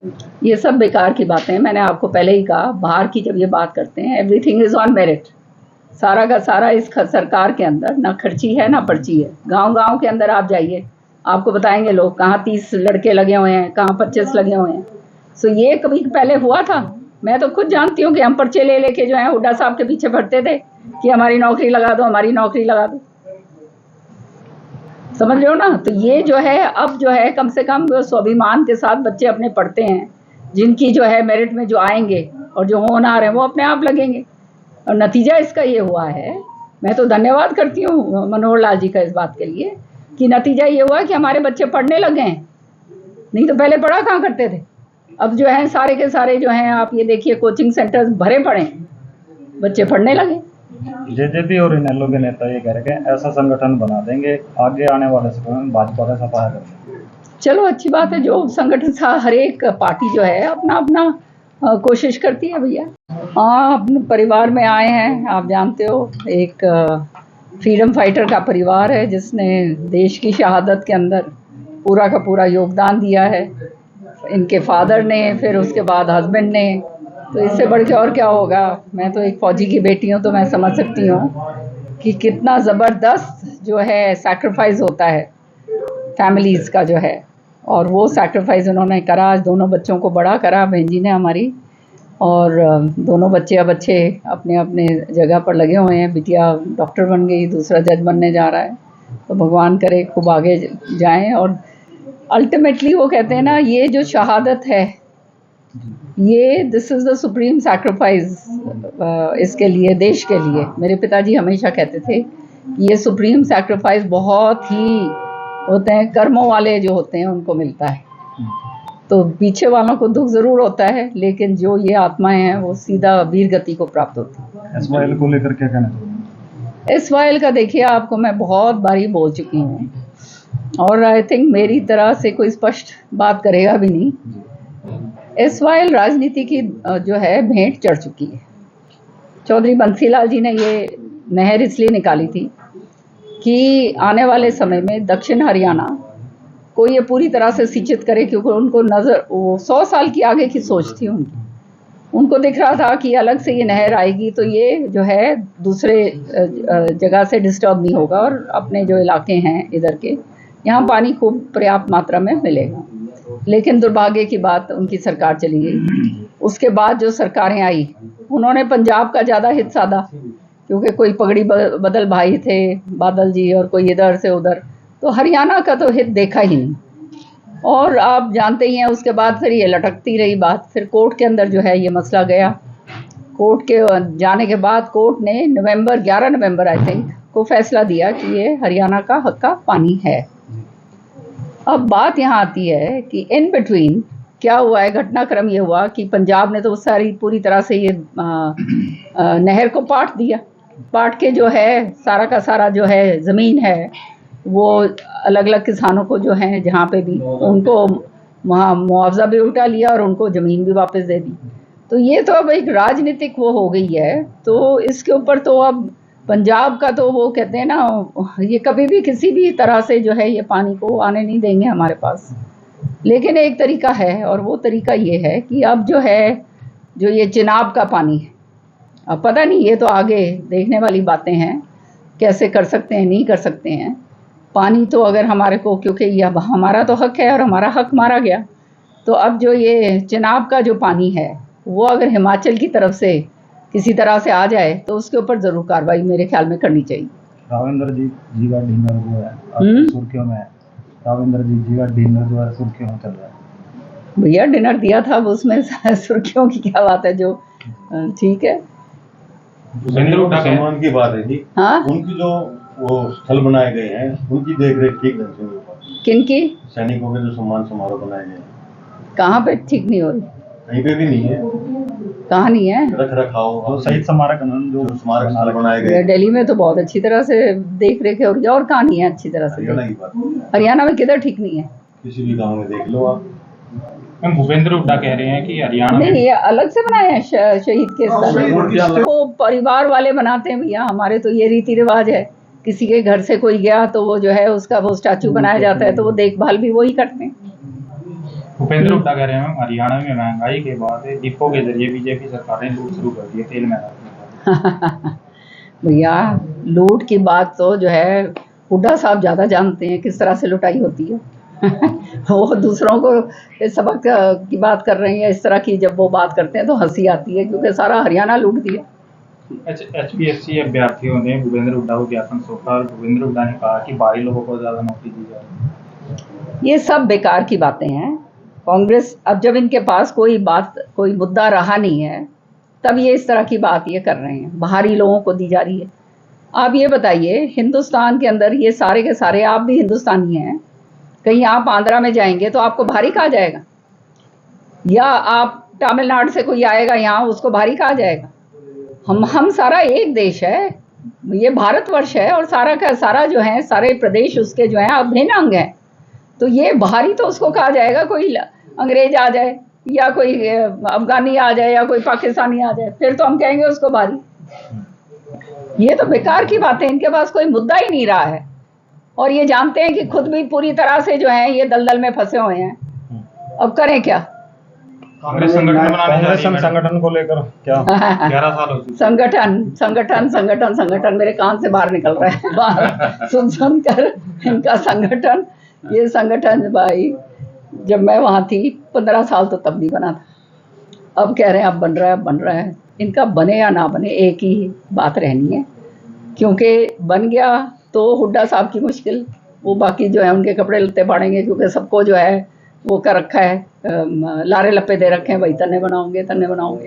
ये सब बेकार की बातें हैं। मैंने आपको पहले ही कहा, बाहर की जब ये बात करते हैं, एवरीथिंग इज़ ऑन मेरिट। सारा का सारा इस सरकार के अंदर ना खर्ची है ना पर्ची है। गांव-गांव के अंदर आप जाइए, आपको बताएंगे लोग कहाँ 30 लड़के लगे हुए हैं, कहाँ 25 लगे हुए हैं। सो ये कभी पहले हुआ था? मैं तो खुद जानती हूँ कि हम पर्चे ले लेके जो है हुड्डा साहब के पीछे भरते थे कि हमारी नौकरी लगा दो, हमारी नौकरी लगा दो। समझ रहे हो ना? तो ये जो है अब जो है कम से कम स्वाभिमान के साथ बच्चे अपने पढ़ते हैं, जिनकी जो है मेरिट में जो आएंगे और जो होनहार हैं वो अपने आप लगेंगे। और नतीजा इसका ये हुआ है, मैं तो धन्यवाद करती हूँ मनोहर लाल जी का इस बात के लिए कि नतीजा ये हुआ कि हमारे बच्चे पढ़ने लगे हैं। नहीं तो पहले पढ़ा कहाँ करते थे। अब जो है सारे के सारे जो हैं आप ये देखिए कोचिंग सेंटर्स भरे पड़े हैं, बच्चे पढ़ने लगे। जेजेपी और इनेलो के नेता ये कह रहे हैं ऐसा संगठन बना देंगे आगे आने वाले समय में भाजपा का सफाया करेंगे। चलो अच्छी बात है, जो संगठन था हर एक पार्टी जो है अपना अपना कोशिश करती है भैया। हाँ, अपने परिवार में आए हैं, आप जानते हो एक फ्रीडम फाइटर का परिवार है जिसने देश की शहादत के अंदर पूरा का पूरा योगदान दिया है। इनके फादर ने, फिर उसके बाद हस्बैंड ने, तो इससे बढ़ के और क्या होगा। मैं तो एक फौजी की बेटी हूँ तो मैं समझ सकती हूँ कि कितना ज़बरदस्त जो है सैक्रिफाइस होता है फैमिलीज़ का जो है, और वो सैक्रिफाइस उन्होंने करा। दोनों बच्चों को बड़ा करा बहन जी ने हमारी, और दोनों बच्चे अब अच्छे अपने अपने जगह पर लगे हुए हैं। बिटिया डॉक्टर बन गई, दूसरा जज बनने जा रहा है। तो भगवान करे खूब आगे जाएं। और अल्टीमेटली वो कहते हैं ना, ये जो शहादत है ये this is the supreme sacrifice इसके लिए, देश के लिए। मेरे पिताजी हमेशा कहते थे कि ये सुप्रीम सैक्रिफाइस बहुत ही होते हैं कर्मों वाले जो होते हैं उनको मिलता है। तो पीछे वालों को दुख जरूर होता है, लेकिन जो ये आत्माएं हैं वो सीधा वीर गति को प्राप्त होती है। एसवाईएल को लेकर क्या कहना चाहिए? एसवाईएल का देखिए, आपको मैं बहुत बारी बोल चुकी हूँ, और आई थिंक मेरी तरह से कोई स्पष्ट बात करेगा भी नहीं। एसवाईएल राजनीति की जो है भेंट चढ़ चुकी है। चौधरी बंसीलाल जी ने ये नहर इसलिए निकाली थी कि आने वाले समय में दक्षिण हरियाणा को ये पूरी तरह से सिंचित करे, क्योंकि उनको नज़र वो 100 साल की आगे की सोच थी उनकी। उनको दिख रहा था कि अलग से ये नहर आएगी तो ये जो है दूसरे जगह से डिस्टर्ब नहीं होगा, और अपने जो इलाके हैं इधर के, यहाँ पानी खूब पर्याप्त मात्रा में मिलेगा। लेकिन दुर्भाग्य की बात, उनकी सरकार चली गई। उसके बाद जो सरकारें आई उन्होंने पंजाब का ज़्यादा हित साधा, क्योंकि कोई पगड़ी बदल भाई थे बादल जी, और कोई इधर से उधर, तो हरियाणा का तो हित देखा ही नहीं। और आप जानते ही हैं उसके बाद फिर ये लटकती रही बात। फिर कोर्ट के अंदर जो है ये मसला गया। कोर्ट के जाने के बाद कोर्ट ने 11 नवंबर आई थिंक को फैसला दिया कि ये हरियाणा का हक का पानी है। अब बात यहाँ आती है कि इन बिटवीन क्या हुआ है। घटनाक्रम ये हुआ कि पंजाब ने तो सारी पूरी तरह से ये नहर को पाट दिया। पाट के जो है सारा का सारा जो है ज़मीन है वो अलग अलग किसानों को जो है जहाँ पे भी, उनको वहाँ मुआवजा भी उठा लिया और उनको ज़मीन भी वापस दे दी। तो ये तो अब एक राजनीतिक वो हो गई है। तो इसके ऊपर तो अब पंजाब का तो वो कहते हैं ना, ये कभी भी किसी भी तरह से जो है ये पानी को आने नहीं देंगे हमारे पास। लेकिन एक तरीका है, और वो तरीका ये है कि अब जो है जो ये चिनाब का पानी है, अब पता नहीं, ये तो आगे देखने वाली बातें हैं, कैसे कर सकते हैं नहीं कर सकते हैं। पानी तो अगर हमारे को, क्योंकि ये अब हमारा तो हक है और हमारा हक मारा गया, तो अब जो ये चिनाब का जो पानी है वो अगर हिमाचल की तरफ से किसी तरह से आ जाए तो उसके ऊपर ज़रूर कार्रवाई मेरे ख्याल में करनी चाहिए। राविंदर जी का डिनर जो है सुर्खियों में है। राविंदर जी का डिनर जो है सुर्खियों में चल रहा है। भैया डिनर दिया था, उसमें सुर्खियों की क्या बात है, जो ठीक है। सम्मान की बात है जी। हाँ, उनकी जो वो स्थल बनाए गए हैं उनकी देखरेख ठीक ढंग से नहीं हो पाती। किनकी? सैनिकों के जो सम्मान समारोह बनाए गए हैं, कहाँ पे ठीक नहीं हो रही? कहीं पे भी नहीं है। कहाँ नहीं है? रख रखाव तो शहीद स्मारक जो स्मारक स्थल बनाए गए दिल्ली में तो बहुत अच्छी तरह से देख रेख है, और कहाँ नहीं है अच्छी तरह से? हरियाणा की बात है। हरियाणा में किधर ठीक नहीं है? किसी भी गांव में देख लो आप। भूपेंद्र हुड्डा कह रहे हैं कि हरियाणा नहीं, में ये अलग से बनाए हैं शहीद के स्थल को परिवार वाले बनाते हैं भैया। हमारे तो ये रीति रिवाज है, किसी के घर से कोई गया तो वो जो है उसका वो स्टैचू बनाया जाता है, तो वो देखभाल भी वही करते हैं। भूपेंद्र हुड्डा कह रहे हैं मैम हरियाणा में महंगाई के बाद डिपो के जरिए बीजेपी सरकार ने लूट शुरू कर दी है तेल में। भैया लूट की बात तो जो है हुड्डा साहब ज़्यादा जानते हैं किस तरह से लुटाई होती है। वो दूसरों को इस सबक की बात कर रहे हैं, इस तरह की जब वो बात करते हैं तो हंसी आती है क्योंकि सारा हरियाणा लूट दिया। HPSC अभ्यर्थियों ने भूपेंद्र हुड्डा को ज्ञापन सौंपा और भूपेंद्र हुड्डा ने कहा कि बाहरी लोगों को ज़्यादा नौकरी दी जाए। ये सब बेकार की बातें हैं। कांग्रेस अब जब इनके पास कोई मुद्दा रहा नहीं है तब ये इस तरह की बात ये कर रहे हैं, बाहरी लोगों को दी जा रही है। आप ये बताइए हिंदुस्तान के अंदर ये सारे के सारे, आप भी हिंदुस्तानी हैं, कहीं आप आंध्रा में जाएंगे तो आपको भारी कहा जाएगा, या आप तमिलनाडु से कोई आएगा यहाँ उसको भारी कहा जाएगा? हम सारा एक देश है, ये भारतवर्ष है और सारा का सारा जो है सारे प्रदेश उसके जो है अभिन्न अंग हैं। तो ये बाहरी तो उसको कहा जाएगा, कोई अंग्रेज आ जाए या कोई अफगानी आ जाए या कोई पाकिस्तानी आ जाए फिर तो हम कहेंगे उसको बाहरी। ये तो बेकार की बात है, इनके पास कोई मुद्दा ही नहीं रहा है और ये जानते हैं कि खुद भी पूरी तरह से जो है ये दलदल में फंसे हुए हैं। अब करें क्या? कांग्रेस संगठन बनाने जा रही है संगठन को लेकर क्या 11 साल हो चुके। संगठन मेरे कान से बाहर निकल रहा है बाहर सुन कर इनका संगठन। ये संगठन भाई जब मैं वहाँ थी 15 साल तो तब नहीं बना था। अब कह रहे हैं अब बन रहा है। इनका बने या ना बने एक ही बात रहनी है, क्योंकि बन गया तो हुड्डा साहब की मुश्किल, वो बाकी जो है उनके कपड़े लत्ते फाड़ेंगे क्योंकि सबको जो है वो कर रखा है, लारे लप्पे दे रखे हैं, भाई तन्ने बनाओगे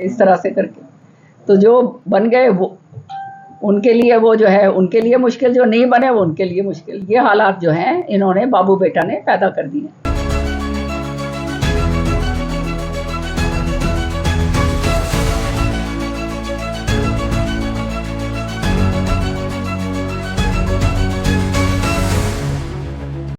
इस तरह से करके। तो जो बन गए वो उनके लिए वो जो है उनके लिए मुश्किल, जो नहीं बने वो उनके लिए मुश्किल। ये हालात जो हैं इन्होंने बाबू बेटा ने पैदा कर दिए।